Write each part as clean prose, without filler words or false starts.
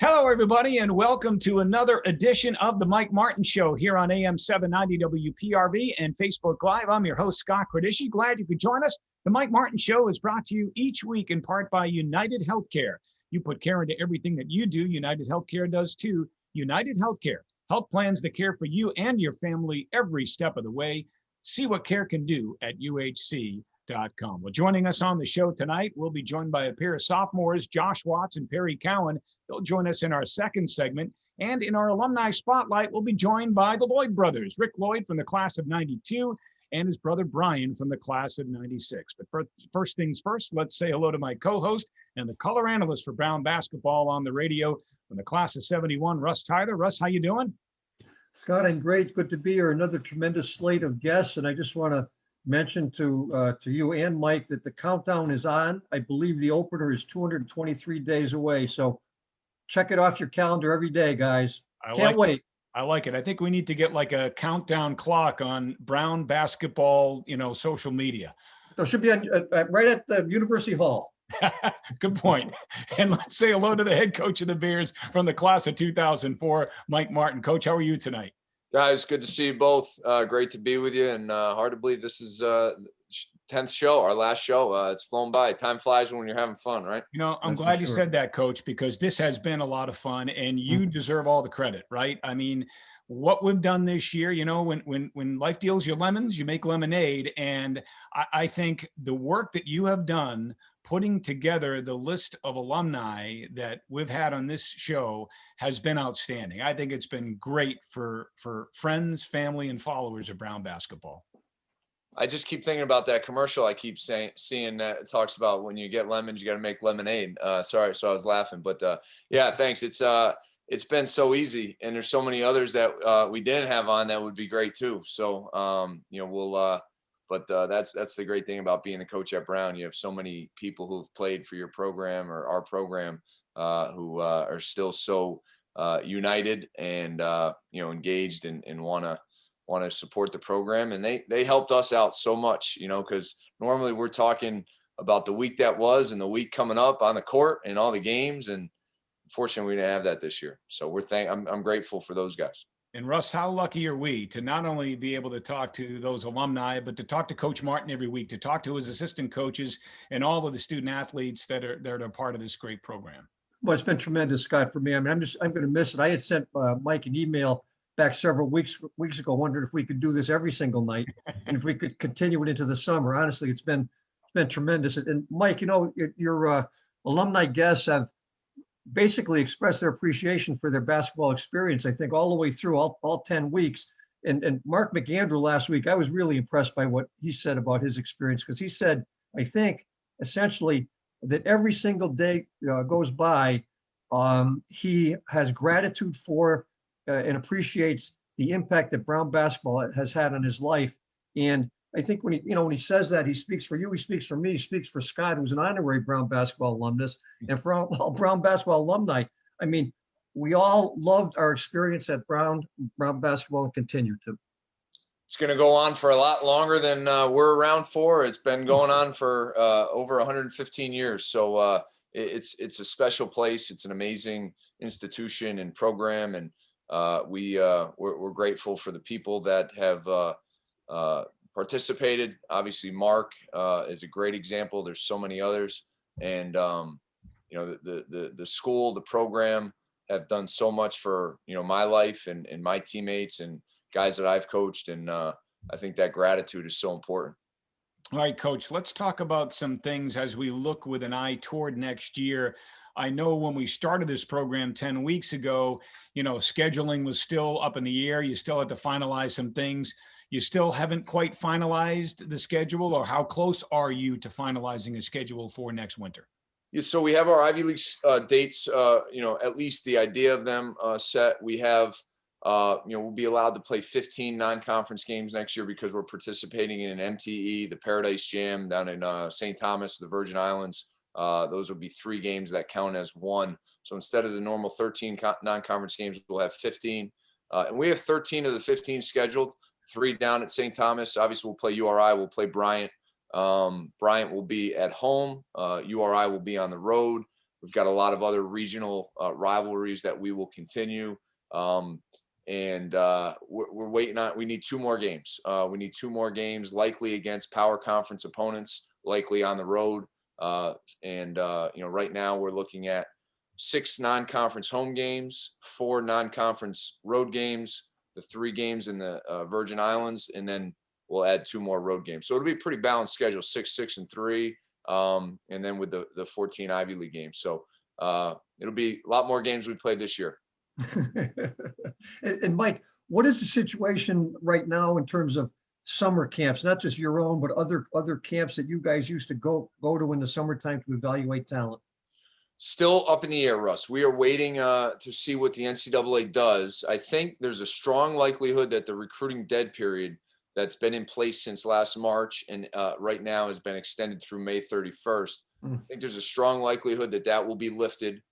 Hello, everybody, and welcome to another edition of the Mike Martin Show here on AM 790 WPRV and Facebook Live. I'm your host, Scott Credici. Glad you could join us. The Mike Martin Show is brought to you each week in part by United Healthcare. You put care into everything that you do. United Healthcare does too. United Healthcare. Health plans that care for you and your family every step of the way. See what care can do at UHC.com. Well, joining us on the show tonight, we'll be joined by a pair of sophomores, Josh Watts and Perry Cowan. They'll join us in our second segment. And in our Alumni Spotlight, we'll be joined by the Lloyd brothers, Rick Lloyd from the class of 92 and his brother Brian from the class of 96. But first things first, let's say hello to my co-host and the color analyst for Brown basketball on the radio from the class of 71, Russ Tyler. Russ, how you doing? Scott, I'm great. Good to be here. Another tremendous slate of guests. And I just want to mention to you and Mike that the countdown is on. I believe the opener is 223 days away. So check it off your calendar every day, guys. Can't wait. I like it. I think we need to get like a countdown clock on Brown basketball, social media. It should be on, right at the University Hall. Good point. And let's say hello to the head coach of the Bears from the class of 2004, Mike Martin. Coach, how are you tonight? Guys, good to see you both. Great to be with you, and hard to believe this is 10th show, our last show. It's flown by. Time flies when you're having fun, right? I'm glad you said that, Coach, because this has been a lot of fun, and you deserve all the credit, right? I mean, what we've done this year, when life deals you lemons, you make lemonade, and I think the work that you have done putting together the list of alumni that we've had on this show has been outstanding. I think it's been great for friends, family, and followers of Brown basketball. I just keep thinking about that commercial. I keep seeing that it talks about when you get lemons, you got to make lemonade. Sorry, so I was laughing, but yeah, thanks. It's been so easy, and there's so many others that we didn't have on that would be great too. So that's the great thing about being the coach at Brown. You have so many people who've played for your program or our program who are still so united and engaged and want to support the program. And they helped us out so much, because normally we're talking about the week that was and the week coming up on the court and all the games. And unfortunately, we didn't have that this year. So I'm grateful for those guys. And Russ, how lucky are we to not only be able to talk to those alumni, but to talk to Coach Martin every week, to talk to his assistant coaches and all of the student athletes that are part of this great program. Well, it's been tremendous, Scott, for me. I mean, I'm going to miss it. I had sent Mike an email back several weeks ago, wondering if we could do this every single night and if we could continue it into the summer. Honestly, it's been tremendous. And Mike, your alumni guests have basically expressed their appreciation for their basketball experience, I think, all the way through all 10 weeks. And Mark McAndrew last week, I was really impressed by what he said about his experience, because he said, I think, essentially that every single day goes by, he has gratitude for and appreciates the impact that Brown basketball has had on his life. And I think when he says that, he speaks for you, he speaks for me, he speaks for Scott, who's an honorary Brown basketball alumnus, and for all Brown basketball alumni. I mean, we all loved our experience at Brown basketball and continue to. It's going to go on for a lot longer than we're around for. It's been going on for over 115 years. So it's a special place. It's an amazing institution and program, and we're grateful for the people that have participated. Obviously, Mark is a great example. There's so many others, and the school, the program have done so much for my life and my teammates and guys that I've coached, and I think that gratitude is so important. All right, Coach, let's talk about some things as we look with an eye toward next year. I know when we started this program 10 weeks ago, scheduling was still up in the air. You still had to finalize some things. You still haven't quite finalized the schedule, or how close are you to finalizing a schedule for next winter? Yeah, so we have our Ivy League dates, at least the idea of them set. We have, we'll be allowed to play 15 non-conference games next year because we're participating in an MTE, the Paradise Jam down in St. Thomas, the Virgin Islands. Those will be 3 games that count as one. So instead of the normal 13 non-conference games, we'll have 15. And we have 13 of the 15 scheduled. 3 down at St. Thomas. Obviously, we'll play URI. We'll play Bryant. Bryant will be at home. URI will be on the road. We've got a lot of other regional rivalries that we will continue. We're waiting on, we need 2 more games. We need 2 more games, likely against power conference opponents, likely on the road. Right now we're looking at 6 non-conference home games, 4 non-conference road games, the 3 games in the Virgin Islands, and then we'll add 2 more road games. So it'll be a pretty balanced schedule, 6, 6, and 3, and then with the 14 Ivy League games. So it'll be a lot more games we played this year. And Mike, what is the situation right now in terms of summer camps, not just your own, but other camps that you guys used to go to in the summertime to evaluate talent? Still up in the air, Russ. We are waiting to see what the NCAA does. I think there's a strong likelihood that the recruiting dead period that's been in place since last March and right now has been extended through May 31st. I think there's a strong likelihood that that will be lifted.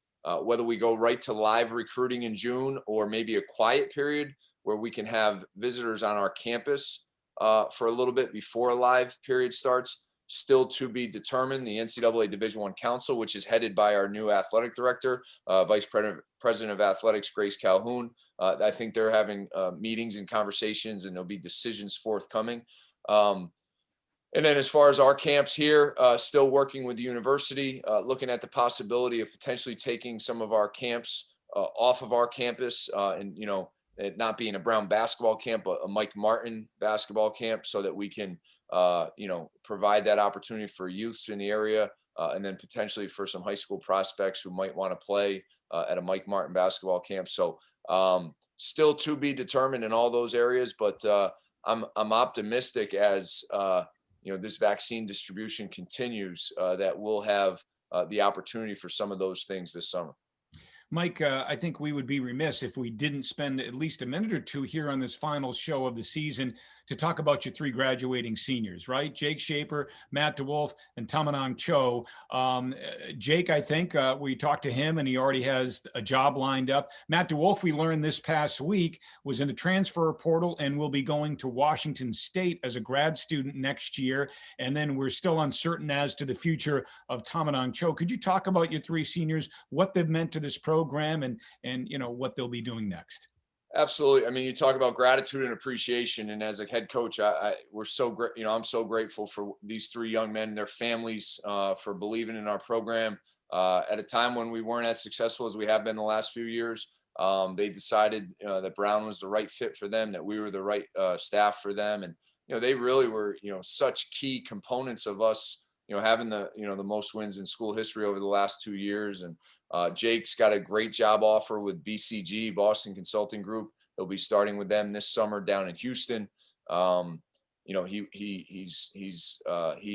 Whether we go right to live recruiting in June or maybe a quiet period where we can have visitors on our campus for a little bit before a live period starts, still to be determined. The NCAA Division I Council, which is headed by our new athletic director, Vice President of Athletics, Grace Calhoun, I think they're having meetings and conversations, and there'll be decisions forthcoming. And then as far as our camps here, still working with the university, looking at the possibility of potentially taking some of our camps off of our campus and, it not being a Brown basketball camp, but a Mike Martin basketball camp, so that we can, provide that opportunity for youths in the area and then potentially for some high school prospects who might want to play at a Mike Martin basketball camp. So still to be determined in all those areas, but I'm optimistic as this vaccine distribution continues, that we'll have the opportunity for some of those things this summer. Mike, I think we would be remiss if we didn't spend at least a minute or two here on this final show of the season to talk about your 3 graduating seniors, right? Jake Shaper, Matt DeWolf, and Tamanong Cho. Jake, I think we talked to him and he already has a job lined up. Matt DeWolf, we learned this past week, was in the transfer portal and will be going to Washington State as a grad student next year. And then we're still uncertain as to the future of Tamanong Cho. Could you talk about your 3 seniors, what they've meant to this program and what they'll be doing next? Absolutely. I mean, you talk about gratitude and appreciation, and as a head coach, we're so great. I'm so grateful for these 3 young men and their families for believing in our program at a time when we weren't as successful as we have been the last few years. They decided that Brown was the right fit for them, that we were the right staff for them, and they really were such key components of us having the most wins in school history over the last 2 years. And Jake's got a great job offer with BCG, Boston Consulting Group. He'll be starting with them this summer down in Houston. He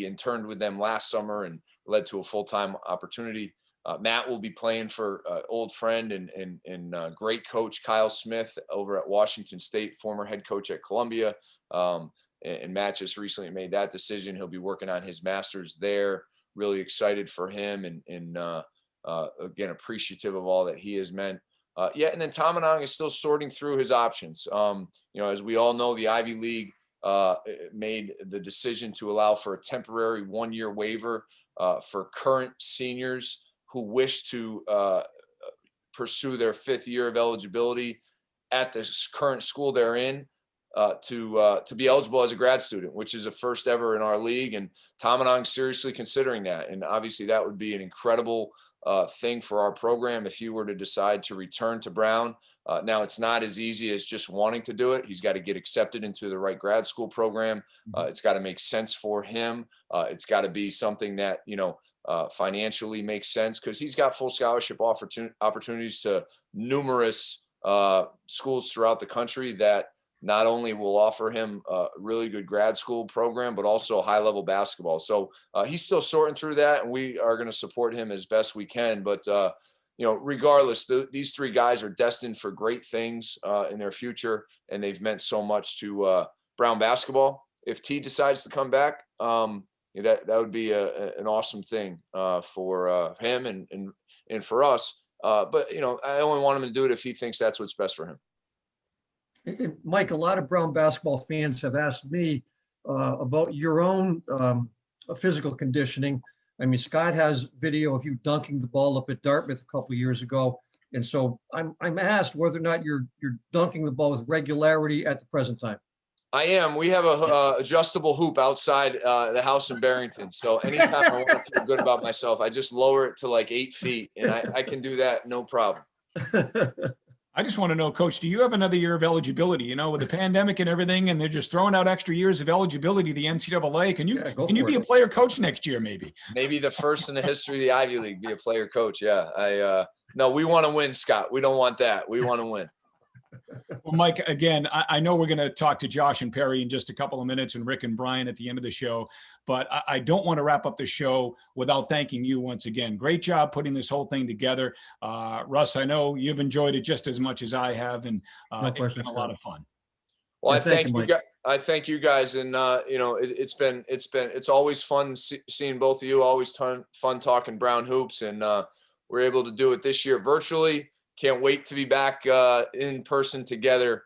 interned with them last summer and led to a full-time opportunity. Matt will be playing for old friend and great coach Kyle Smith over at Washington State, former head coach at Columbia. And Matt just recently made that decision. He'll be working on his master's there. Really excited for him and again, appreciative of all that he has meant. And then Tamanong is still sorting through his options. As we all know, the Ivy League made the decision to allow for a temporary 1-year waiver for current seniors who wish to pursue their 5th year of eligibility at the current school they're in. To be eligible as a grad student, which is a first ever in our league. And Tamanong's seriously considering that. And obviously that would be an incredible thing for our program if he were to decide to return to Brown. Now, it's not as easy as just wanting to do it. He's got to get accepted into the right grad school program. It's got to make sense for him. It's got to be something that, financially makes sense, because he's got full scholarship opportunities to numerous schools throughout the country that not only will offer him a really good grad school program, but also high-level basketball. So he's still sorting through that, and we are going to support him as best we can. But, regardless, these 3 guys are destined for great things in their future, and they've meant so much to Brown basketball. If T decides to come back, that would be an awesome thing for him and for us. But, I only want him to do it if he thinks that's what's best for him. Mike, a lot of Brown basketball fans have asked me about your own physical conditioning. I mean, Scott has video of you dunking the ball up at Dartmouth a couple of years ago. And so I'm asked whether or not you're dunking the ball with regularity at the present time. I am. We have a adjustable hoop outside the house in Barrington. So anytime I want to feel good about myself, I just lower it to like 8 feet, and I can do that no problem. I just want to know, Coach, do you have another year of eligibility? You know, with the pandemic and everything, and they're just throwing out extra years of eligibility, the NCAA. Can you be a player coach next year, maybe? Maybe the first in the history of the Ivy League, be a player coach. Yeah, no, we want to win, Scott. We don't want that. We want to win. Well, Mike, again, I know we're going to talk to Josh and Perry in just a couple of minutes, and Rick and Brian at the end of the show, but I don't want to wrap up the show without thanking you once again. Great job putting this whole thing together. Russ, I know you've enjoyed it just as much as I have, and it's been a lot of fun. Well, I thank you guys, and you know, it's always fun seeing both of you. Always fun talking Brown hoops, and we're able to do it this year virtually. Can't wait to be back in person together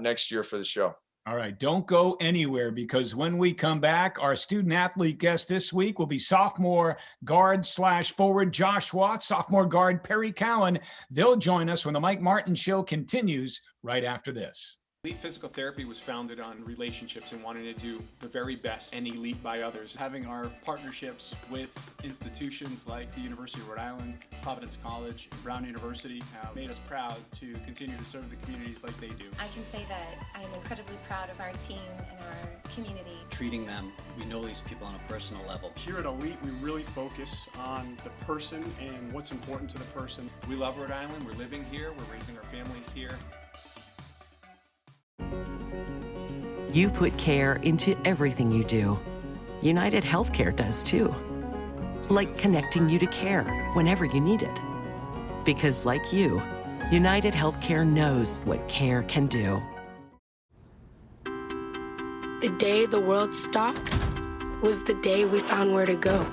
next year for the show. All right. Don't go anywhere, because when we come back, our student athlete guest this week will be sophomore guard / forward Josh Watts, sophomore guard Perry Cowan. They'll join us when the Mike Martin Show continues right after this. Elite Physical Therapy was founded on relationships and wanting to do the very best and elite by others. Having our partnerships with institutions like the University of Rhode Island, Providence College, Brown University have made us proud to continue to serve the communities like they do. I can say that I am incredibly proud of our team and our community. Treating them, we know these people on a personal level. Here at Elite, we really focus on the person and what's important to the person. We love Rhode Island. We're living here. We're raising our families here. You put care into everything you do. United Healthcare does too. Like connecting you to care whenever you need it. Because like you, United Healthcare knows what care can do. The day the world stopped was the day we found where to go.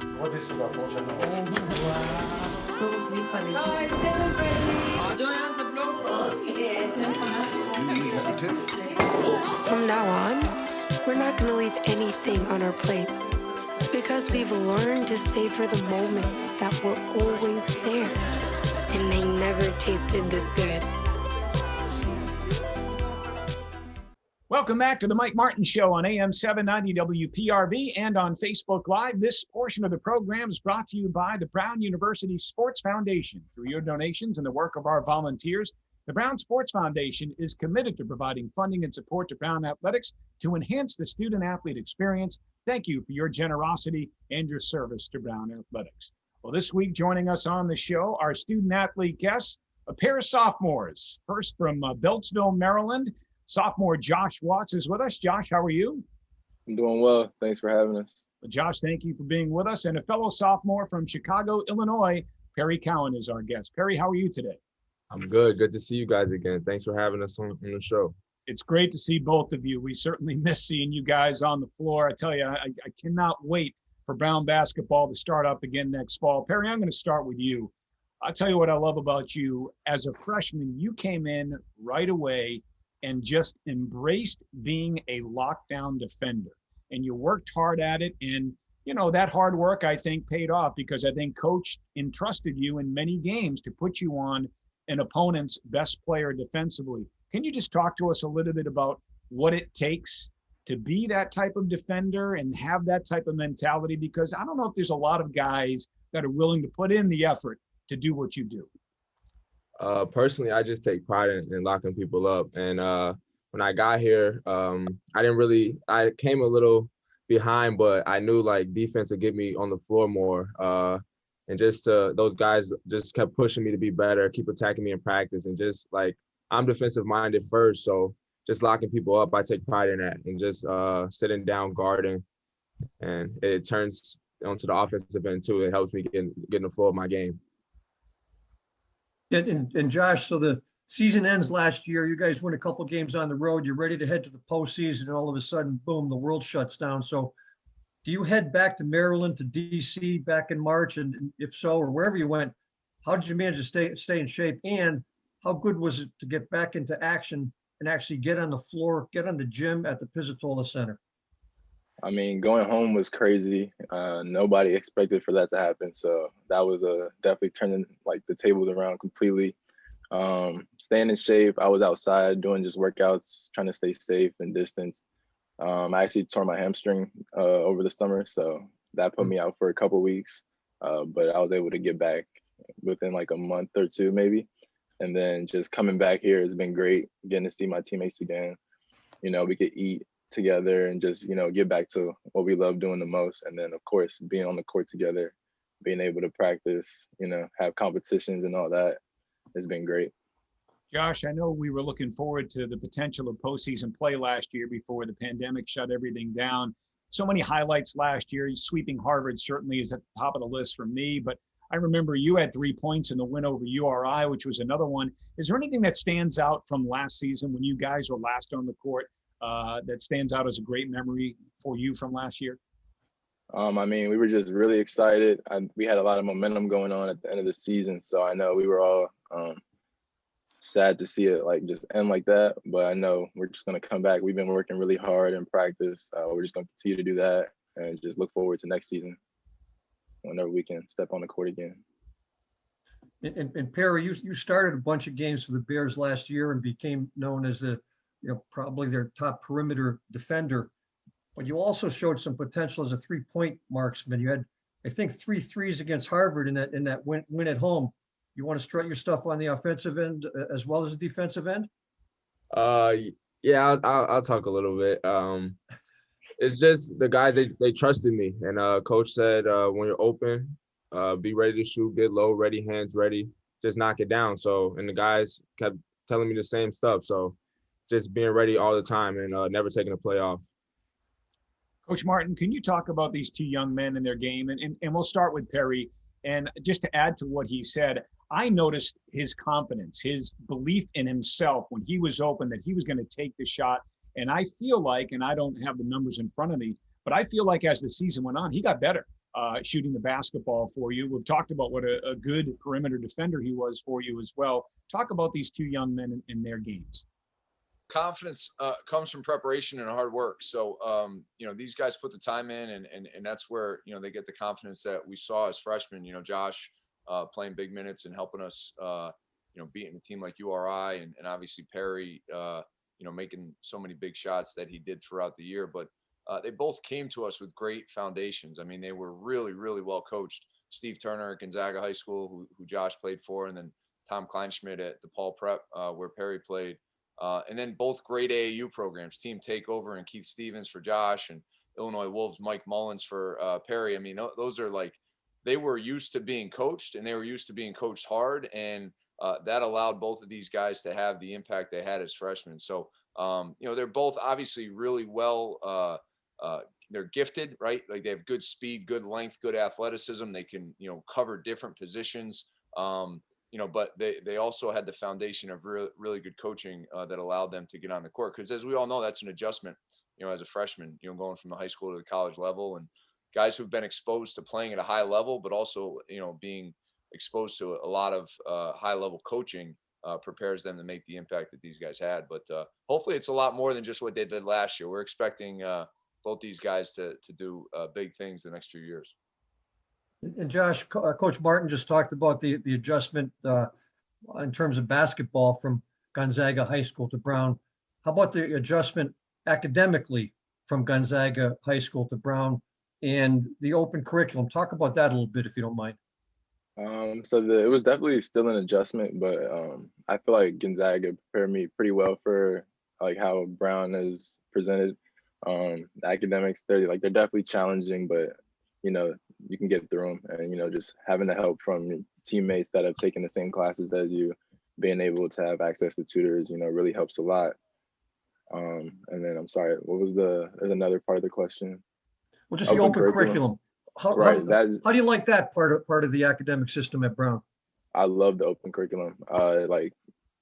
From now on, we're not going to leave anything on our plates, because we've learned to savor the moments that were always there, and they never tasted this good. Welcome back to the Mike Martin Show on AM 790 WPRV and on Facebook Live. This portion of the program is brought to you by the Brown University Sports Foundation. Through your donations and the work of our volunteers, the Brown Sports Foundation is committed to providing funding and support to Brown athletics to enhance the student-athlete experience. Thank you for your generosity and your service to Brown athletics. Well, this week joining us on the show, our student-athlete guests, a pair of sophomores. First from Beltsville, Maryland, sophomore Josh Watts is with us. Josh, how are you? I'm doing well. Thanks for having us. Well, Josh, thank you for being with us. And a fellow sophomore from Chicago, Illinois, Perry Cowan is our guest. Perry, how are you today? I'm good. Good to see you guys again. Thanks for having us on the show. It's great to see both of you. We certainly miss seeing you guys on the floor. I tell you, I cannot wait for Brown basketball to start up again next fall. Perry, I'm going to start with you. I'll tell you what I love about you. As a freshman, you came in right away and just embraced being a lockdown defender. And you worked hard at it. And, you know, that hard work, I think, paid off, because I think Coach entrusted you in many games to put you on an opponent's best player defensively. Can you just talk to us a little bit about what it takes to be that type of defender and have that type of mentality? Because I don't know if there's a lot of guys that are willing to put in the effort to do what you do. Personally, I just take pride in locking people up. And when I got here, I came a little behind, but I knew like defense would get me on the floor more. And just those guys just kept pushing me to be better, keep attacking me in practice. And just like, I'm defensive minded first. So just locking people up, I take pride in that, and just sitting down, guarding. And it turns onto the offensive end too. It helps me get in the flow of my game. And Josh, so the season ends last year. You guys win a couple games on the road. You're ready to head to the postseason, and all of a sudden, boom, the world shuts down. So do you head back to Maryland, to DC back in March? And if so, or wherever you went, how did you manage to stay in shape? And how good was it to get back into action and actually get on the floor, get on the gym at the Pizzatola Center? I mean, going home was crazy. Nobody expected for that to happen. So that was definitely turning like the tables around completely. Staying in shape. I was outside doing just workouts, trying to stay safe and distance. I actually tore my hamstring over the summer, so that put me out for a couple weeks. But I was able to get back within like a month or two, maybe. And then just coming back here has been great, getting to see my teammates again. You know, we could eat together and just, get back to what we love doing the most. And then, of course, being on the court together, being able to practice, have competitions and all that has been great. Josh, I know we were looking forward to the potential of postseason play last year before the pandemic shut everything down. So many highlights last year. Sweeping Harvard certainly is at the top of the list for me, but I remember you had 3 points in the win over URI, which was another one. Is there anything that stands out from last season when you guys were last on the court that stands out as a great memory for you from last year? I mean, we were just really excited. We had a lot of momentum going on at the end of the season, so I know we were all sad to see it like just end like that. But I know we're just going to come back. We've been working really hard in practice. We're just going to continue to do that and just look forward to next season whenever we can step on the court again. And Perry, you started a bunch of games for the Bears last year and became known as probably their top perimeter defender. But you also showed some potential as a 3-point marksman. You had, I think, 3 threes against Harvard in that win at home. You want to strut your stuff on the offensive end as well as the defensive end? Yeah, I'll talk a little bit. It's just the guys, they trusted me. And coach said, when you're open, be ready to shoot, get low, ready, hands ready, just knock it down. So, and the guys kept telling me the same stuff. So just being ready all the time and never taking a play off. Coach Martin, can you talk about these two young men and their game? And we'll start with Perry. And just to add to what he said, I noticed his confidence, his belief in himself when he was open that he was going to take the shot. And I feel like, and I don't have the numbers in front of me, but I feel like as the season went on, he got better shooting the basketball for you. We've talked about what a good perimeter defender he was for you as well. Talk about these two young men in their games. Confidence comes from preparation and hard work. So, these guys put the time in and that's where, they get the confidence that we saw as freshmen. Josh playing big minutes and helping us, beating a team like URI and obviously Perry, making so many big shots that he did throughout the year. But they both came to us with great foundations. I mean, they were really, really well coached. Steve Turner at Gonzaga High School, who Josh played for, and then Tom Kleinschmidt at DePaul Prep, where Perry played. And then both great AAU programs, Team Takeover and Keith Stevens for Josh, and Illinois Wolves, Mike Mullins for Perry. I mean, those are like, they were used to being coached and they were used to being coached hard. And that allowed both of these guys to have the impact they had as freshmen. So, they're both obviously really well, they're gifted, right? Like they have good speed, good length, good athleticism. They can, cover different positions. But they also had the foundation of really good coaching that allowed them to get on the court. Because as we all know, that's an adjustment, as a freshman, going from the high school to the college level, and guys who've been exposed to playing at a high level, but also, being exposed to a lot of high level coaching prepares them to make the impact that these guys had. But hopefully it's a lot more than just what they did last year. We're expecting both these guys to do big things the next few years. And Josh, Coach Martin just talked about the adjustment in terms of basketball from Gonzaga High School to Brown. How about the adjustment academically from Gonzaga High School to Brown and the open curriculum? Talk about that a little bit, if you don't mind. It was definitely still an adjustment, but I feel like Gonzaga prepared me pretty well for like how Brown is presented. The academics, they're definitely challenging, but you can get through them, and just having the help from teammates that have taken the same classes as you, being able to have access to tutors, really helps a lot. And then I'm sorry, there's another part of the question. Well, just the open curriculum. How do you like that part of the academic system at Brown? I love the open curriculum.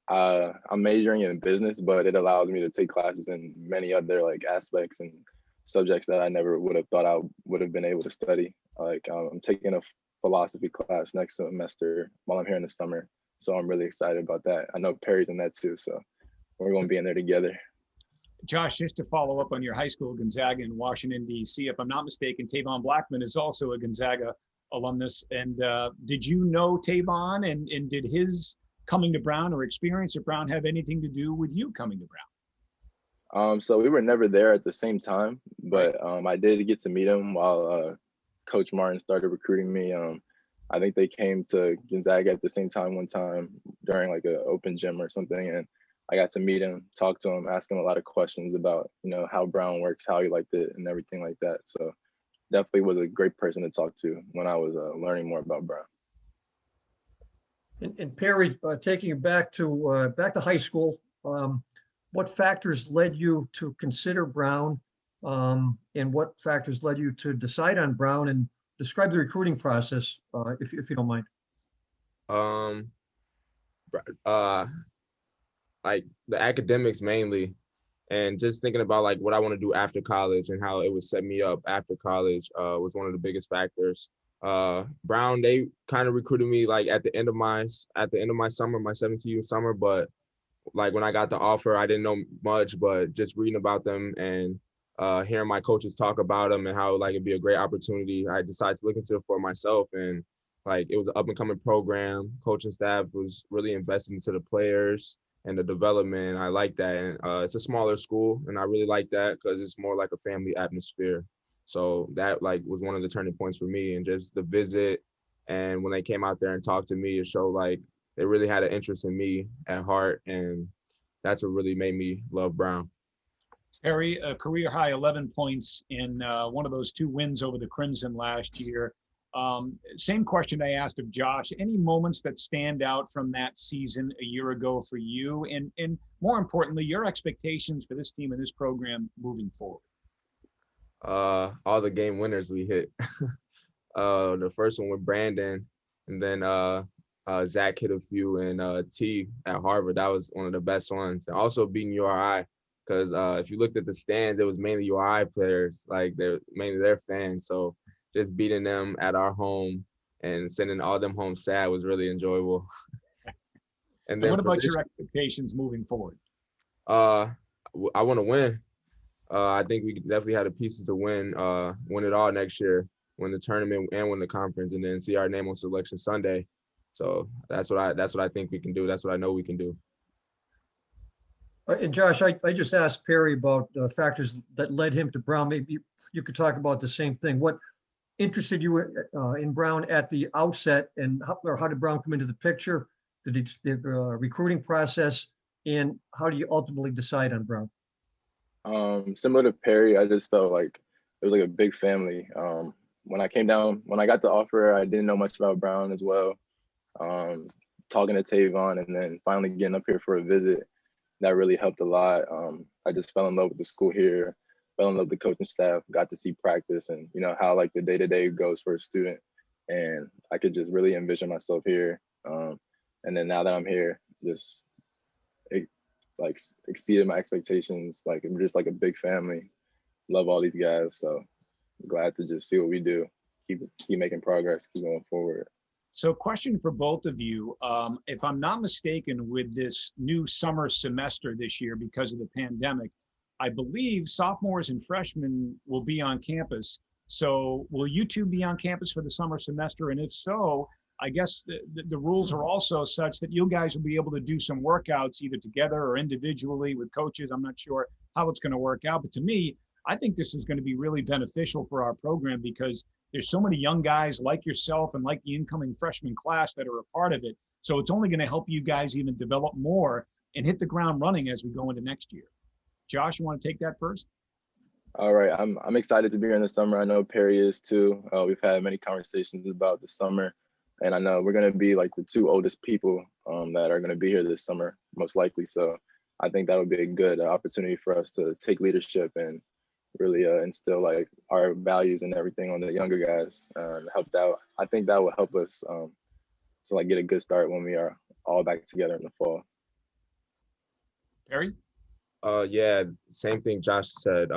I'm majoring in business, but it allows me to take classes in many other aspects and subjects that I never would have thought I would have been able to study. I'm taking a philosophy class next semester while I'm here in the summer. So I'm really excited about that. I know Perry's in that too, so we're going to be in there together. Josh, just to follow up on your high school, Gonzaga in Washington, D.C., if I'm not mistaken, Tavon Blackman is also a Gonzaga alumnus. And did you know Tavon, and did his coming to Brown or experience at Brown have anything to do with you coming to Brown? So we were never there at the same time, but I did get to meet him while Coach Martin started recruiting me. I think they came to Gonzaga at the same time one time during like an open gym or something, and I got to meet him, talk to him, ask him a lot of questions about, you know, how Brown works, how he liked it, and everything like that. So definitely was a great person to talk to when I was learning more about Brown. And Perry, taking it back to high school, what factors led you to consider Brown, and what factors led you to decide on Brown, and describe the recruiting process, if you don't mind. Like the academics mainly, and just thinking about like what I want to do after college and how it would set me up after college was one of the biggest factors. Brown, they kind of recruited me like at the end of my summer, my 17-year summer, but like when I got the offer, I didn't know much, but just reading about them and hearing my coaches talk about them and how like it'd be a great opportunity, I decided to look into it for myself. And like it was an up and coming program. Coaching staff was really invested into the players and the development. I like that. And it's a smaller school, and I really like that because it's more like a family atmosphere. So that like was one of the turning points for me, and just the visit. And when they came out there and talked to me, it showed like they really had an interest in me at heart. And that's what really made me love Brown. Perry, a career high 11 points in one of those 2 wins over the Crimson last year. Same question I asked of Josh. Any moments that stand out from that season a year ago for you? And more importantly, your expectations for this team and this program moving forward? All the game winners we hit. The first one with Brandon, and then Zach hit a few, and T at Harvard. That was one of the best ones. And also beating URI, because if you looked at the stands, it was mainly URI players. Like they're mainly their fans. So just beating them at our home and sending all them home sad was really enjoyable. And then what about your expectations moving forward? I want to win. I think we definitely have the pieces to win it all next year, win the tournament and win the conference, and then see our name on Selection Sunday. So that's what I think we can do. That's what I know we can do. And Josh, I just asked Perry about factors that led him to Brown. Maybe you could talk about the same thing. What interested you in Brown at the outset, and how did Brown come into the picture, the recruiting process, and how do you ultimately decide on Brown? Similar to Perry, I just felt like it was like a big family. When I got the offer, I didn't know much about Brown as well. Talking to Tavon and then finally getting up here for a visit, that really helped a lot. I just fell in love with the school here, fell in love with the coaching staff, got to see practice and, you know, how like the day-to-day goes for a student. And I could just really envision myself here. And then now that I'm here, it exceeded my expectations. Like I'm just like a big family, love all these guys. So glad to just see what we do, keep making progress, keep going forward. So question for both of you. If I'm not mistaken, with this new summer semester this year because of the pandemic, I believe sophomores and freshmen will be on campus. So will you two be on campus for the summer semester? And if so, I guess the rules are also such that you guys will be able to do some workouts either together or individually with coaches. I'm not sure how it's going to work out, but to me, I think this is going to be really beneficial for our program because there's so many young guys like yourself and like the incoming freshman class that are a part of it. So it's only going to help you guys even develop more and hit the ground running as we go into next year. Josh, you want to take that first? All right, I'm excited to be here in the summer. I know Perry is too. We've had many conversations about the summer, and I know we're going to be like the 2 oldest people that are going to be here this summer, most likely. So I think that would be a good opportunity for us to take leadership and really instill like our values and everything on the younger guys. I think that will help us to like get a good start when we are all back together in the fall. Perry? Yeah, same thing Josh said.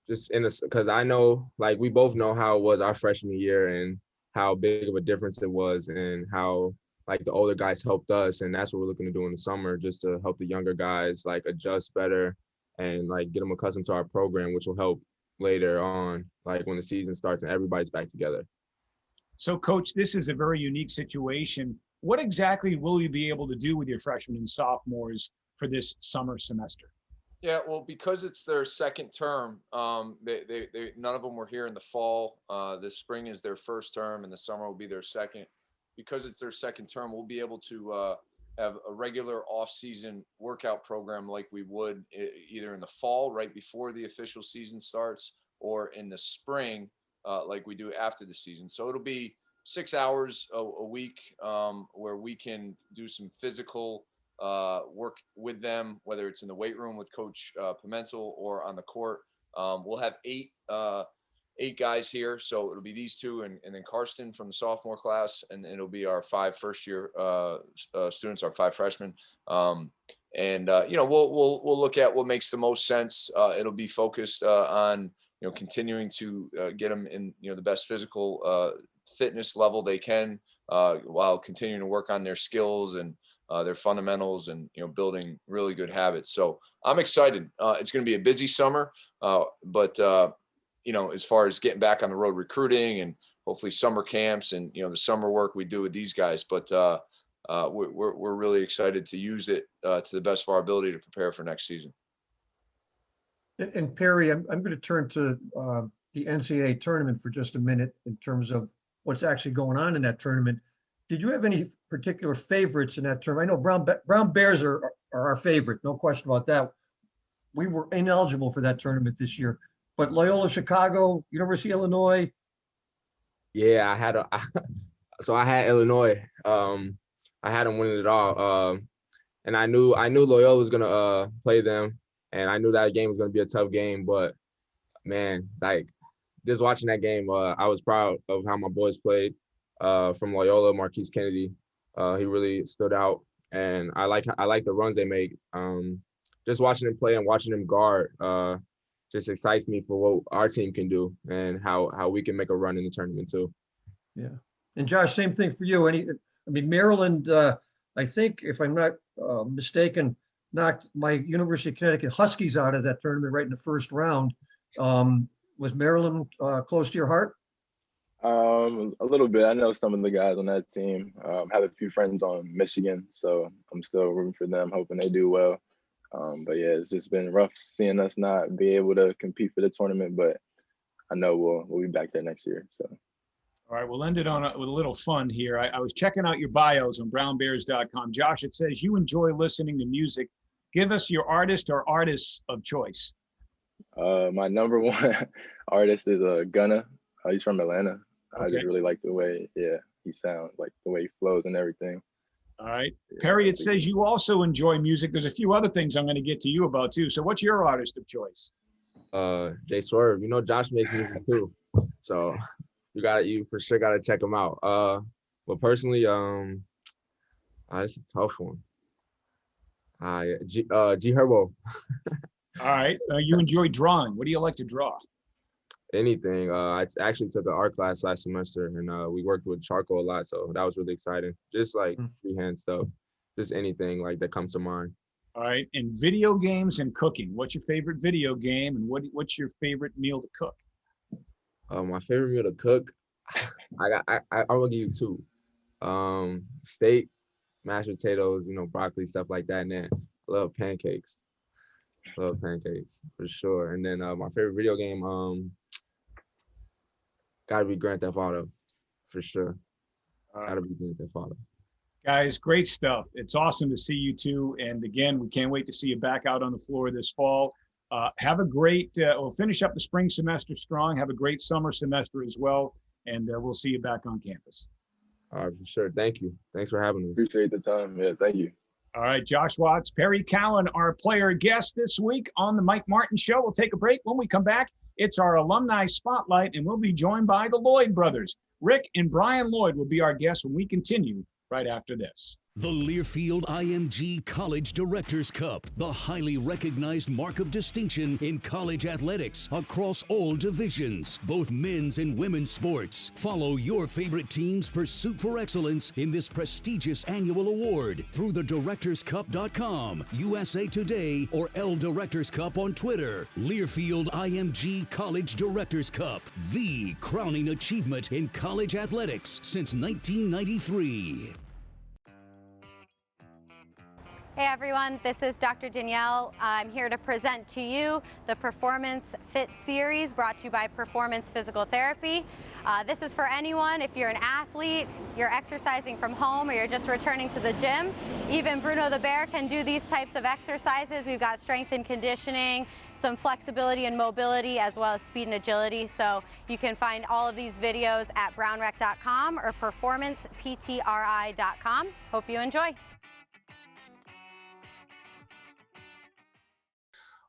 Just because I know, like we both know how it was our freshman year and how big of a difference it was and how like the older guys helped us. And that's what we're looking to do in the summer, just to help the younger guys like adjust better and like get them accustomed to our program, which will help later on, like when the season starts and everybody's back together. So, Coach, this is a very unique situation. What exactly will you be able to do with your freshmen and sophomores for this summer semester? Yeah, well, because it's their second term, they none of them were here in the fall. This spring is their first term, and the summer will be their second. Because it's their second term, we'll be able to have a regular off-season workout program like we would either in the fall, right before the official season starts, or in the spring, like we do after the season. So it'll be 6 hours a week where we can do some physical work with them, whether it's in the weight room with Coach Pimentel or on the court. We'll have eight guys here, so it'll be these two and then Karsten from the sophomore class, and it'll be our 5 first-year students, our 5 freshmen. We'll look at what makes the most sense. It'll be focused on continuing to get them in the best physical fitness level they can, while continuing to work on their skills and their fundamentals and building really good habits. So I'm excited. It's going to be a busy summer, but as far as getting back on the road recruiting and hopefully summer camps and the summer work we do with these guys, but we're really excited to use it to the best of our ability to prepare for next season. And Perry, I'm going to turn to the NCAA tournament for just a minute in terms of what's actually going on in that tournament. Did you have any particular favorites in that tournament? I know Brown Bears are our favorite, no question about that. We were ineligible for that tournament this year, but Loyola Chicago, University of Illinois. Yeah, I had Illinois. I had them winning it all, and I knew Loyola was gonna play them, and I knew that game was gonna be a tough game. But man, like just watching that game, I was proud of how my boys played. From Loyola, Marquise Kennedy, he really stood out, and I like the runs they make. Just watching them play and watching them guard just excites me for what our team can do and how we can make a run in the tournament too. Yeah, and Josh, same thing for you. Maryland, I think if I'm not mistaken, knocked my University of Connecticut Huskies out of that tournament right in the first round. Was Maryland close to your heart? A little bit. I know some of the guys on that team. Have a few friends on Michigan, so I'm still rooting for them, hoping they do well. But yeah, it's just been rough seeing us not be able to compete for the tournament, but I know we'll be back there next year. So. All right, we'll end it with a little fun here. I was checking out your bios on brownbears.com. Josh, it says you enjoy listening to music. Give us your artist or artists of choice. My number one artist is Gunna. He's from Atlanta. Okay. I just really like the way, he sounds, like the way he flows and everything. All right. Perry, it says you also enjoy music. There's a few other things I'm going to get to you about too. So what's your artist of choice? Jay Swerve. Josh makes music too. So you for sure gotta check him out. But personally, it's a tough one. G Herbo. All right. You enjoy drawing. What do you like to draw? Anything. I actually took an art class last semester, and we worked with charcoal a lot, so that was really exciting. Just like freehand stuff, just anything like that comes to mind. All right. And video games and cooking. What's your favorite video game, and what's your favorite meal to cook? My favorite meal to cook, I'm gonna give you 2. Steak, mashed potatoes, broccoli, stuff like that. And then I love pancakes. Love pancakes for sure. And then my favorite video game, gotta be Grand Theft Auto, for sure. Gotta be Grand Theft Auto. Guys, great stuff. It's awesome to see you two. And again, we can't wait to see you back out on the floor this fall. Have a great, we'll finish up the spring semester strong. Have a great summer semester as well. And we'll see you back on campus. All right, for sure. Thank you. Thanks for having us. Appreciate the time. Yeah, thank you. All right, Josh Watts, Perry Cowan, our player guest this week on the Mike Martin Show. We'll take a break. When we come back, it's our Alumni Spotlight, and we'll be joined by the Lloyd brothers. Rick and Brian Lloyd will be our guests when we continue right after this. The Learfield IMG College Directors Cup, the highly recognized mark of distinction in college athletics across all divisions, both men's and women's sports. Follow your favorite team's pursuit for excellence in this prestigious annual award through thedirectorscup.com, USA Today, or L Directors Cup on Twitter. Learfield IMG College Directors Cup, the crowning achievement in college athletics since 1993. Hey everyone, this is Dr. Danielle. I'm here to present to you the Performance Fit series brought to you by Performance Physical Therapy. This is for anyone, if you're an athlete, you're exercising from home, or you're just returning to the gym. Even Bruno the Bear can do these types of exercises. We've got strength and conditioning, some flexibility and mobility, as well as speed and agility. So you can find all of these videos at brownrec.com or performanceptri.com. Hope you enjoy.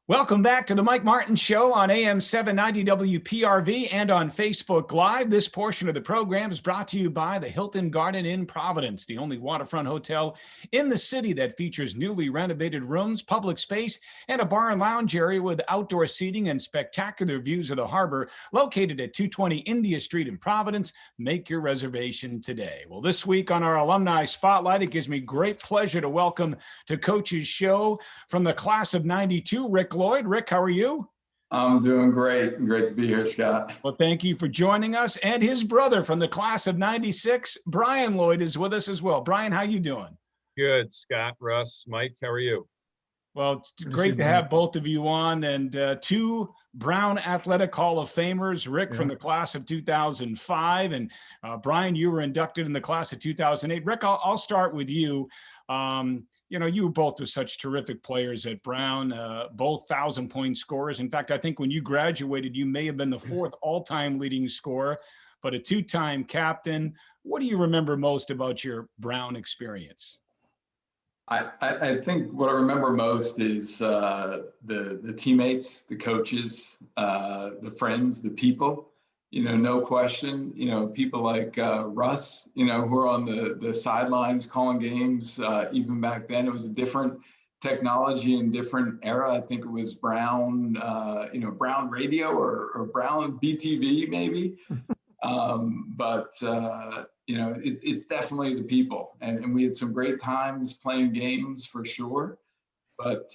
Welcome back to the Mike Martin Show on AM 790 WPRV and on Facebook Live. This portion of the program is brought to you by the Hilton Garden Inn Providence, the only waterfront hotel in the city that features newly renovated rooms, public space, and a bar and lounge area with outdoor seating and spectacular views of the harbor, located at 220 India Street in Providence. Make your reservation today. Well, this week on our Alumni Spotlight, it gives me great pleasure to welcome to Coach's Show from the class of 92, Rick Lloyd. Rick, how are you? I'm doing great. Great to be here, Scott. Well, thank you for joining us. And his brother from the class of 96, Brian Lloyd, is with us as well. Brian, how you doing? Good, Scott, Russ, Mike, how are you? Well, it's great to have both of you on, and two Brown Athletic Hall of Famers, Rick from the class of 2005, and Brian, you were inducted in the class of 2008. Rick, I'll start with you. You know, you both were such terrific players at Brown, both 1,000-point scorers. In fact, I think when you graduated, you may have been the fourth all-time leading scorer, but a two-time captain. What do you remember most about your Brown experience? I think what I remember most is the teammates, the coaches, the friends, the people. You know, no question, you know, people like Russ, you know, who are on the sidelines calling games. Even back then, it was a different technology and different era. I think it was Brown, you know, Brown Radio or Brown BTV maybe. You know, it's definitely the people. And we had some great times playing games for sure. But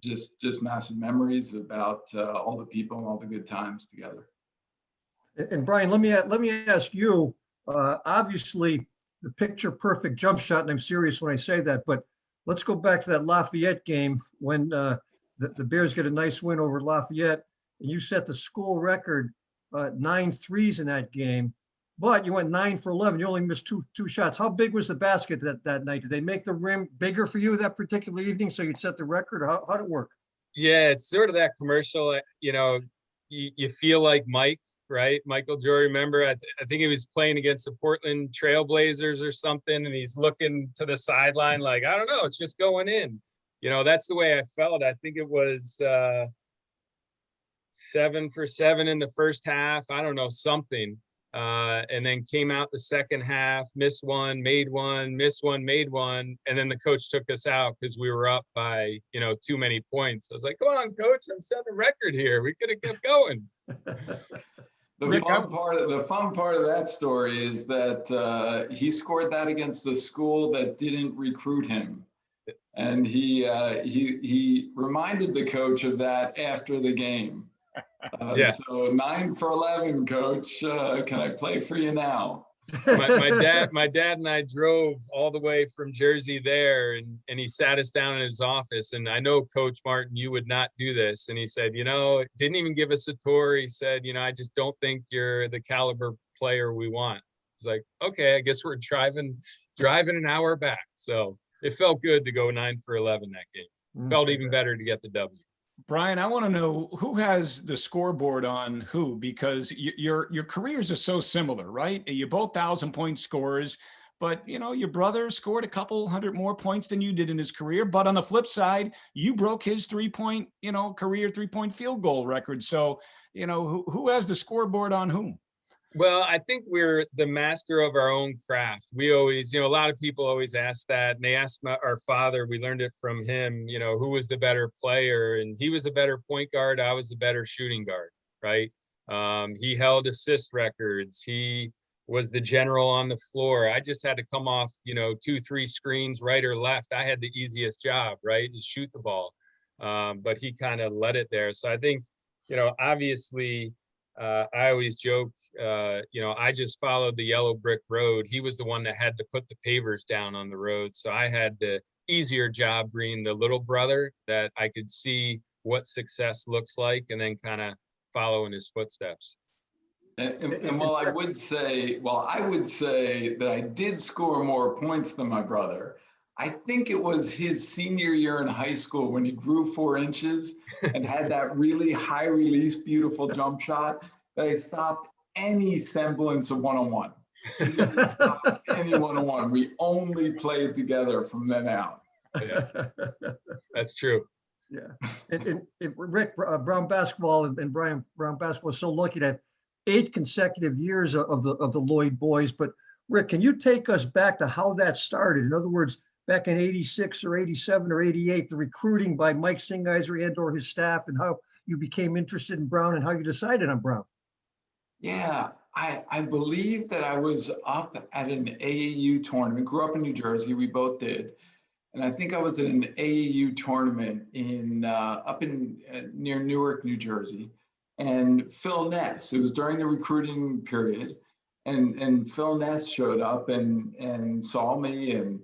just massive memories about all the people and all the good times together. And Brian, let me ask you, obviously the picture perfect jump shot, and I'm serious when I say that, but let's go back to that Lafayette game when the Bears get a nice win over Lafayette, and you set the school record, 9 threes in that game, but you went 9 for 11. You only missed two shots. How big was the basket that night? Did they make the rim bigger for you that particular evening so you'd set the record? Or how did it work? Yeah, it's sort of that commercial, you know, you feel like Mike, right? Michael Joy, remember, I think he was playing against the Portland Trailblazers or something, and he's looking to the sideline like, I don't know, it's just going in. You know, that's the way I felt. I think it was 7 for 7 in the first half. I don't know, something. And then came out the second half, missed one, made one, missed one, made one. And then the coach took us out because we were up by, you know, too many points. I was like, come on, coach, I'm setting a record here. We could have kept going. The fun part of that story is that he scored that against a school that didn't recruit him. And he reminded the coach of that after the game. So 9 for 11, coach. Can I play for you now? my dad and I drove all the way from Jersey there, and he sat us down in his office. And I know, Coach Martin, you would not do this. And he said, you know, didn't even give us a tour. He said, you know, I just don't think you're the caliber player we want. It's like, okay, I guess we're driving an hour back. So it felt good to go 9 for 11 that game. Felt even better to get the W. Brian, I want to know who has the scoreboard on who, because your careers are so similar, right? You're both 1,000-point scorers, but you know your brother scored a couple hundred more points than you did in his career. But on the flip side, you broke his career 3-point field goal record. So you know who has the scoreboard on whom? Well, I think we're the master of our own craft. We always, a lot of people always ask that, and they asked our father, we learned it from him, who was the better player, and he was a better point guard. I was a better shooting guard, right? He held assist records. He was the general on the floor. I just had to come off, 2-3 screens, right or left. I had the easiest job, right, to shoot the ball. But he kind of led it there. So I think, obviously, I always joke, I just followed the yellow brick road. He was the one that had to put the pavers down on the road. So I had the easier job being the little brother that I could see what success looks like and then kind of follow in his footsteps. And while I would say that I did score more points than my brother, I think it was his senior year in high school when he grew 4 inches and had that really high release, beautiful jump shot that I stopped any semblance of one-on-one. Any one-on-one. We only played together from then out. Yeah, that's true. Yeah. And Rick, Brown basketball and Brian Brown basketball is so lucky to have 8 consecutive years of the Lloyd boys. But Rick, can you take us back to how that started? In other words, back in 86 or 87 or 88, the recruiting by Mike Singheiser and or his staff, and how you became interested in Brown and how you decided on Brown. Yeah, I believe that I was up at an AAU tournament, grew up in New Jersey, we both did. And I think I was at an AAU tournament up in near Newark, New Jersey. And Phil Ness, it was during the recruiting period, and Phil Ness showed up and saw me, and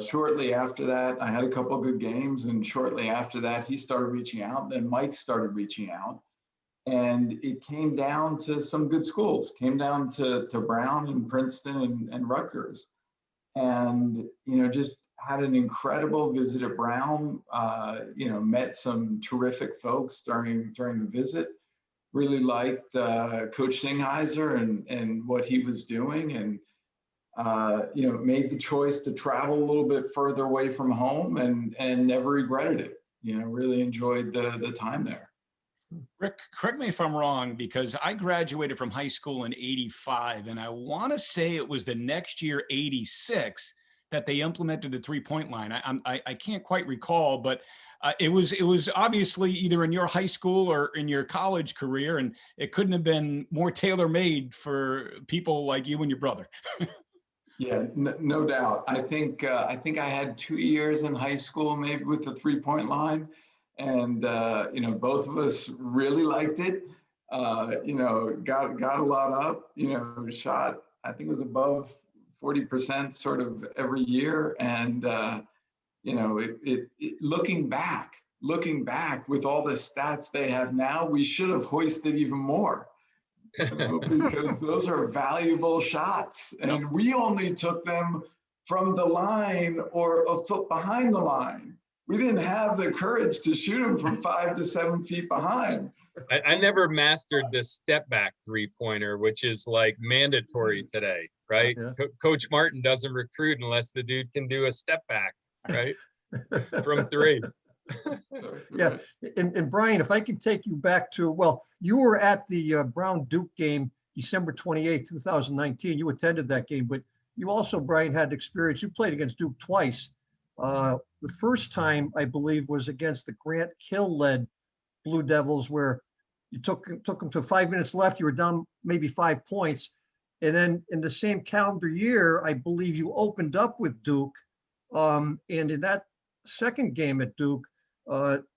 shortly after that, I had a couple of good games, and shortly after that, he started reaching out, and then Mike started reaching out, and it came down to some good schools, came down to Brown and Princeton and Rutgers, and just had an incredible visit at Brown. Met some terrific folks during the visit. Really liked Coach Singheiser and what he was doing, and made the choice to travel a little bit further away from home, and never regretted it. Really enjoyed the time there. Rick, correct me if I'm wrong, because I graduated from high school in 85, and I want to say it was the next year, 86, that they implemented the three-point line. I can't quite recall, but it was obviously either in your high school or in your college career, and it couldn't have been more tailor-made for people like you and your brother. Yeah, no doubt. I think I had 2 years in high school, maybe with the three-point line, and both of us really liked it. Got a lot up. Shot, I think it was above 40% sort of every year, and looking back with all the stats they have now, we should have hoisted even more. Because those are valuable shots, and we only took them from the line or a foot behind the line. We didn't have the courage to shoot them from 5 to 7 feet behind. I never mastered this step back 3-pointer, which is like mandatory today, right? Yeah. Coach Martin doesn't recruit unless the dude can do a step back, right? From 3. Yeah, and Brian, if I can take you back to, well, you were at the Brown Duke game, December 28th, 2019. You attended that game, but you also, Brian, had experience. You played against Duke twice. The first time, I believe, was against the Grant Kill-led Blue Devils, where you took them to 5 minutes left. You were down maybe 5 points. And then in the same calendar year, I believe you opened up with Duke. And in that second game at Duke,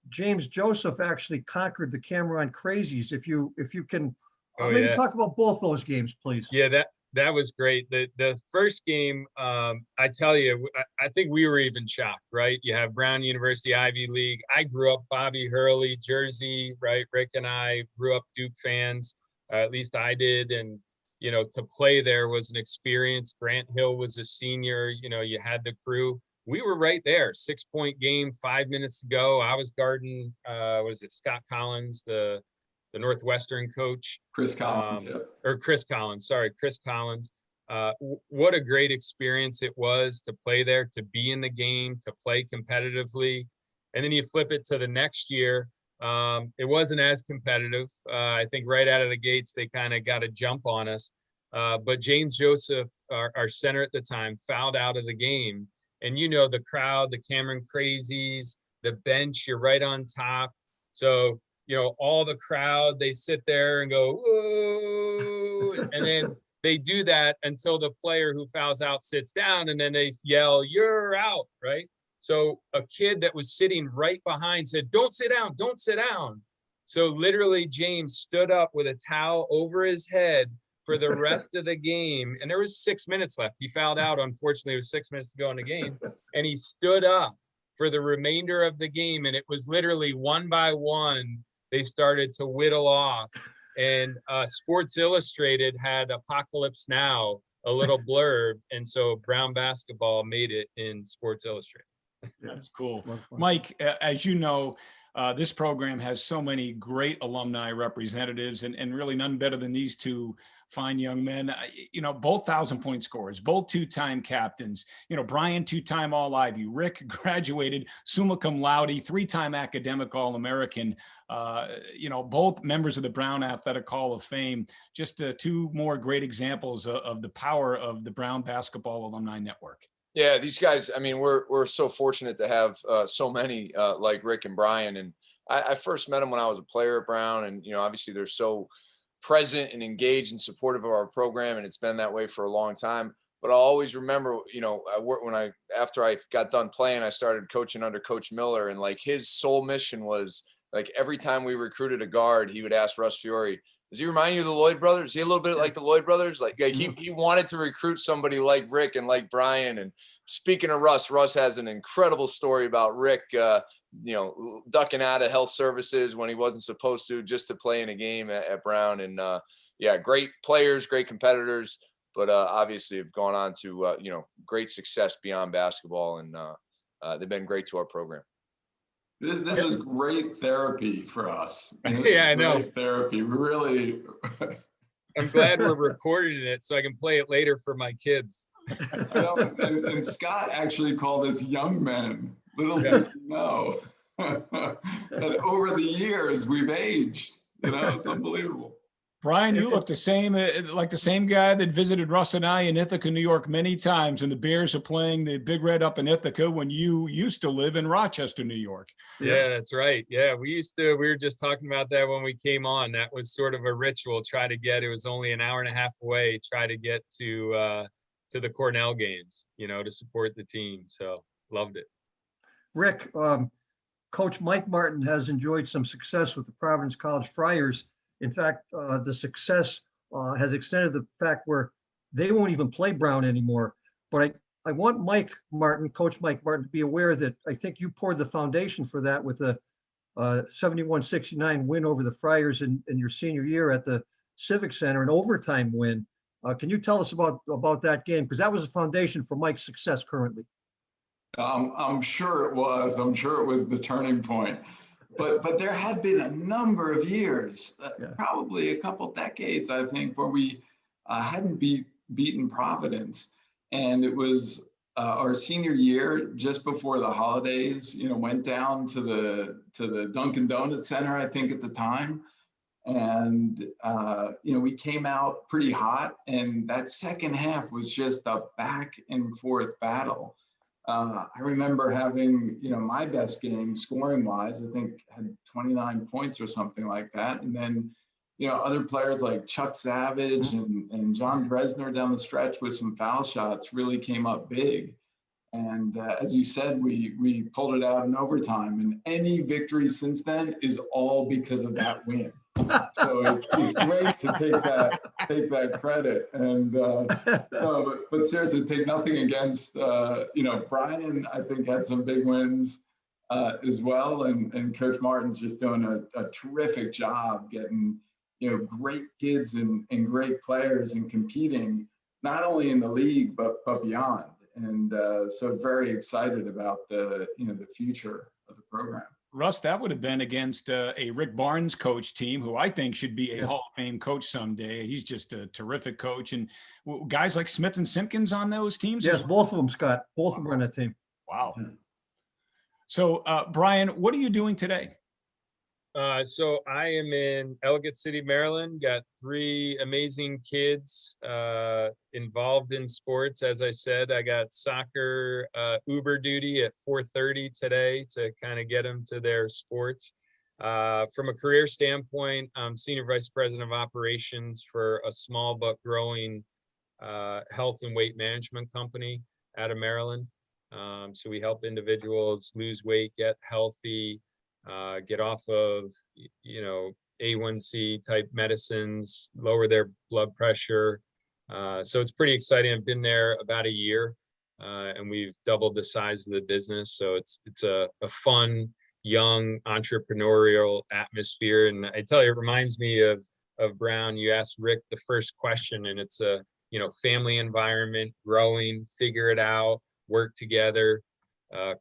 James Joseph actually conquered the Cameron Crazies. If you can maybe talk about both those games, please. Yeah, that was great. The first game, I tell you, I think we were even shocked, right? You have Brown University, Ivy League. I grew up Bobby Hurley, Jersey, right? Rick and I grew up Duke fans, at least I did. And, to play there was an experience. Grant Hill was a senior, you had the crew. We were right there, 6-point game, 5 minutes to go. I was guarding, Scott Collins, the Northwestern coach. Chris Collins, Chris Collins. What a great experience it was to play there, to be in the game, to play competitively. And then you flip it to the next year. It wasn't as competitive. I think right out of the gates, they kind of got a jump on us. But James Joseph, our center at the time, fouled out of the game. And you know, the crowd, the Cameron Crazies, the bench, you're right on top. So, you know, all the crowd, they sit there and go, whoa. And then they do that until the player who fouls out sits down, and then they yell, you're out, right? So a kid that was sitting right behind said, don't sit down, don't sit down. So literally James stood up with a towel over his head for the rest of the game. And there was 6 minutes left. He fouled out, unfortunately, it was 6 minutes to go in the game. And he stood up for the remainder of the game. And it was literally one by one, they started to whittle off. And Sports Illustrated had Apocalypse Now, a little blurb. And so Brown basketball made it in Sports Illustrated. That's cool. Mike, as you know, this program has so many great alumni representatives, and really none better than these two fine young men. You know, both 1,000-point scorers, both two-time captains. You know, Brian, two-time All-Ivy. Rick graduated summa cum laude, 3-time academic All-American. You know, both members of the Brown Athletic Hall of Fame. Just two more great examples of the power of the Brown Basketball Alumni Network. Yeah, these guys, I mean, we're so fortunate to have so many like Rick and Brian. And I first met them when I was a player at Brown. And, you know, obviously they're so present and engaged and supportive of our program. And it's been that way for a long time. But I'll always remember, you know, after I got done playing, I started coaching under Coach Miller. And like his sole mission was, like, every time we recruited a guard, he would ask Russ Fiore, does he remind you of the Lloyd brothers? Is he a little bit like the Lloyd brothers? Like he wanted to recruit somebody like Rick and like Brian. And speaking of Russ has an incredible story about Rick, you know, ducking out of health services when he wasn't supposed to, just to play in a game at Brown. And yeah, great players, great competitors, but obviously have gone on to, you know, great success beyond basketball. And they've been great to our program. This is great therapy for us. Yeah, I know. Therapy, really. I'm glad we're recording it so I can play it later for my kids. And Scott actually called us young men. Little did you know that over the years we've aged. You know, it's unbelievable. Brian, you look the same, like the same guy that visited Russ and I in Ithaca, New York many times, and the Bears are playing the Big Red up in Ithaca when you used to live in Rochester, New York. Yeah, that's right. Yeah, we were just talking about that when we came on. That was sort of a ritual, it was only an hour and a half away, try to get to the Cornell games, you know, to support the team. So loved it. Rick, Coach Mike Martin has enjoyed some success with the Providence College Friars. In fact, the success has extended the fact where they won't even play Brown anymore. But I want Coach Mike Martin, to be aware that I think you poured the foundation for that with a 71-69 win over the Friars in your senior year at the Civic Center, an overtime win. Can you tell us about that game? Because that was a foundation for Mike's success currently. I'm sure it was. I'm sure it was the turning point. But there had been a number of years, probably a couple decades, I think, where we hadn't beaten Providence. And it was our senior year, just before the holidays, you know, went down to the Dunkin' Donuts Center, I think at the time. And, you know, we came out pretty hot. And that second half was just a back and forth battle. I remember having, you know, my best game scoring wise, I think had 29 points or something like that. And then, you know, other players like Chuck Savage and John Dresner down the stretch with some foul shots really came up big. And as you said, we pulled it out in overtime, and any victory since then is all because of that win. So it's great to take that credit. And no, but seriously, take nothing against you know, Brian, I think, had some big wins as well, and Coach Martin's just doing a terrific job getting, you know, great kids and great players and competing not only in the league but beyond. And so very excited about the future of the program. Russ, that would have been against a Rick Barnes coach team, who I think should be a Hall of Fame coach someday. He's just a terrific coach. And guys like Smith and Simpkins on those teams? Yes, both of them, Scott. Both of them are on that team. Wow. So, Brian, what are you doing today? So I am in Ellicott City, Maryland. Got 3 amazing kids involved in sports. As I said, I got soccer Uber duty at 4:30 today to kind of get them to their sports. From a career standpoint, I'm Senior Vice President of Operations for a small but growing health and weight management company out of Maryland. So we help individuals lose weight, get healthy, get off of, A1C type medicines, lower their blood pressure. So it's pretty exciting. I've been there about a year, and we've doubled the size of the business. So it's a fun, young, entrepreneurial atmosphere. And I tell you, it reminds me of Brown. You asked Rick the first question, and it's a, family environment, growing, figure it out, work together,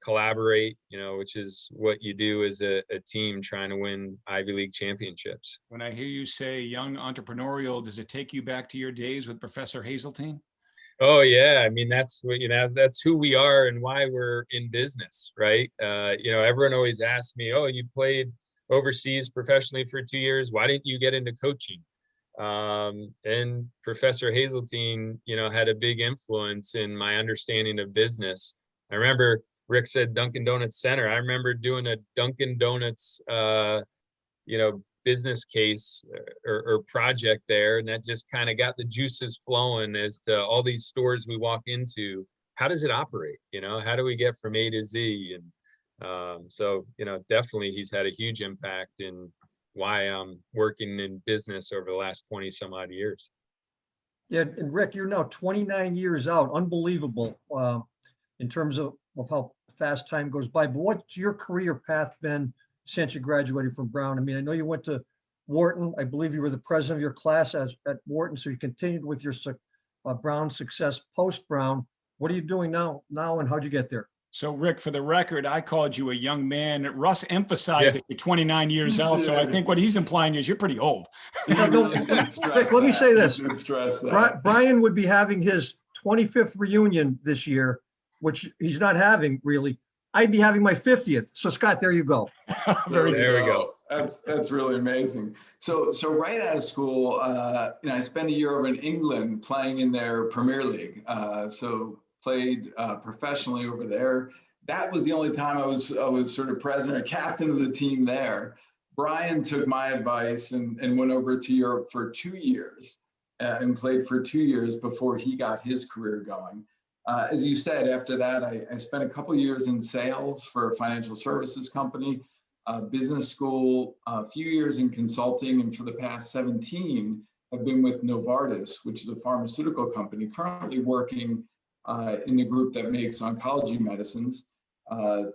collaborate, which is what you do as a team trying to win Ivy League championships. When I hear you say young entrepreneurial, does it take you back to your days with Professor Hazeltine? Oh yeah, I mean that's what that's who we are and why we're in business, right? Everyone always asks me, "Oh, you played overseas professionally for 2 years. Why didn't you get into coaching?" And Professor Hazeltine, had a big influence in my understanding of business. I remember Rick said Dunkin' Donuts Center. I remember doing a Dunkin' Donuts, business case or project there. And that just kind of got the juices flowing as to all these stores we walk into. How does it operate? How do we get from A to Z? And so, definitely he's had a huge impact in why I'm working in business over the last 20 some odd years. Yeah, and Rick, you're now 29 years out. Unbelievable in terms of how fast time goes by. But what's your career path been since you graduated from Brown? I mean, I know you went to Wharton. I believe you were the president of your class at Wharton, so you continued with your Brown success post-Brown. What are you doing now, and how'd you get there? So, Rick, for the record, I called you a young man. Russ emphasized that you're 29 years out. So I think what he's implying is you're pretty old. Rick, let me say this. Brian would be having his 25th reunion this year, which he's not having really. I'd be having my 50th. So, Scott, there you go. There we go. That's really amazing. So right out of school, I spent a year over in England playing in their Premier League. So played professionally over there. That was the only time I was sort of president or captain of the team there. Brian took my advice and went over to Europe for 2 years and played for 2 years before he got his career going. As you said, after that, I spent a couple of years in sales for a financial services company, business school, a few years in consulting, and for the past 17, I've been with Novartis, which is a pharmaceutical company, currently working in the group that makes oncology medicines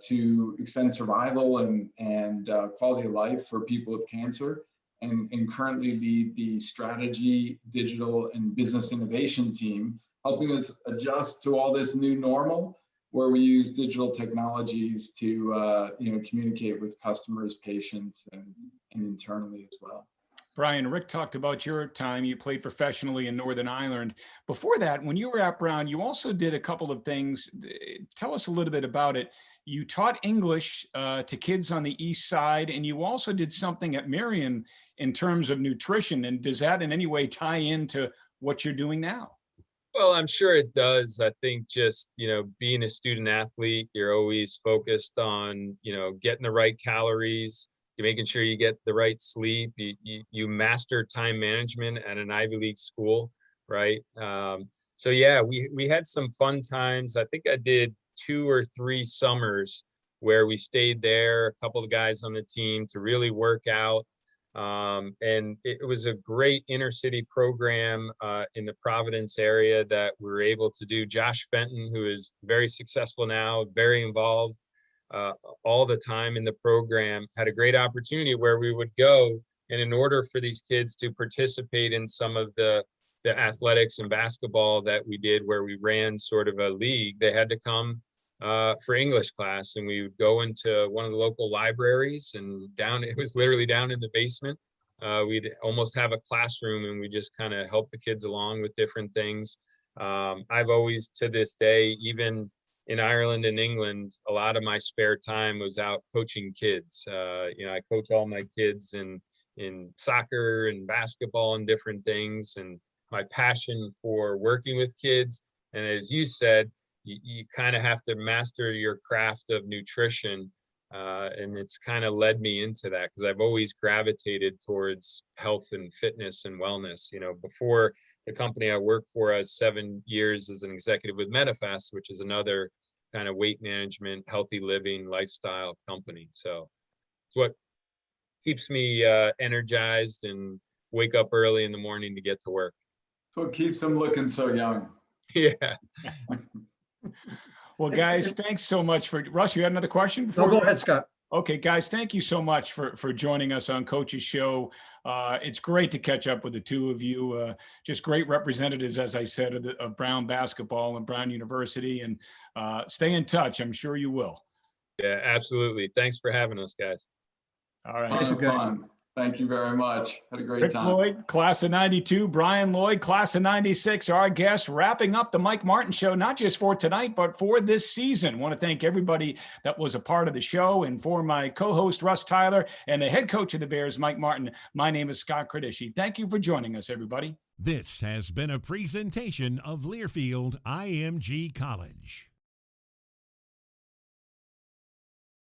to extend survival and quality of life for people with cancer, and currently lead the strategy, digital, and business innovation team, helping us adjust to all this new normal, where we use digital technologies to communicate with customers, patients, and internally as well. Brian, Rick talked about your time. You played professionally in Northern Ireland. Before that, when you were at Brown, you also did a couple of things. Tell us a little bit about it. You taught English to kids on the East Side, and you also did something at Marion in terms of nutrition. And does that in any way tie into what you're doing now? Well, I'm sure it does. I think just, being a student athlete, you're always focused on, getting the right calories, you're making sure you get the right sleep, you master time management at an Ivy League school, right? So yeah, we had some fun times. I think I did 2 or 3 summers where we stayed there, a couple of guys on the team to really work out. And it was a great inner city program in the Providence area that we were able to do. Josh Fenton, who is very successful now, very involved all the time in the program, had a great opportunity where we would go, and in order for these kids to participate in some of the athletics and basketball that we did, where we ran sort of a league, they had to come for English class, and we would go into one of the local libraries, and it was literally down in the basement. We'd almost have a classroom, and we just kind of help the kids along with different things. I've always, to this day, even in Ireland and England, a lot of my spare time was out coaching kids. I coach all my kids in soccer and basketball and different things. And my passion for working with kids. And as you said, you kind of have to master your craft of nutrition. And it's kind of led me into that because I've always gravitated towards health and fitness and wellness. Before the company I worked for, I was 7 years as an executive with Medifast, which is another kind of weight management, healthy living lifestyle company. So it's what keeps me energized and wake up early in the morning to get to work. That's what keeps them looking so young. Yeah. Well, guys, thanks so much for Russ. You had another question before? No, go ahead, Scott. Okay, guys, thank you so much for joining us on Coach's Show. It's great to catch up with the two of you. Just great representatives, as I said, of Brown basketball and Brown University. And stay in touch. I'm sure you will. Yeah, absolutely. Thanks for having us, guys. All right. Thank you, fun. Thank you very much. Had a great Rick time. Lloyd, class of 92, Brian Lloyd, class of 96, our guests, wrapping up the Mike Martin Show, not just for tonight, but for this season. I want to thank everybody that was a part of the show. And for my co-host, Russ Tyler, and the head coach of the Bears, Mike Martin, my name is Scott Kredishi. Thank you for joining us, everybody. This has been a presentation of Learfield IMG College.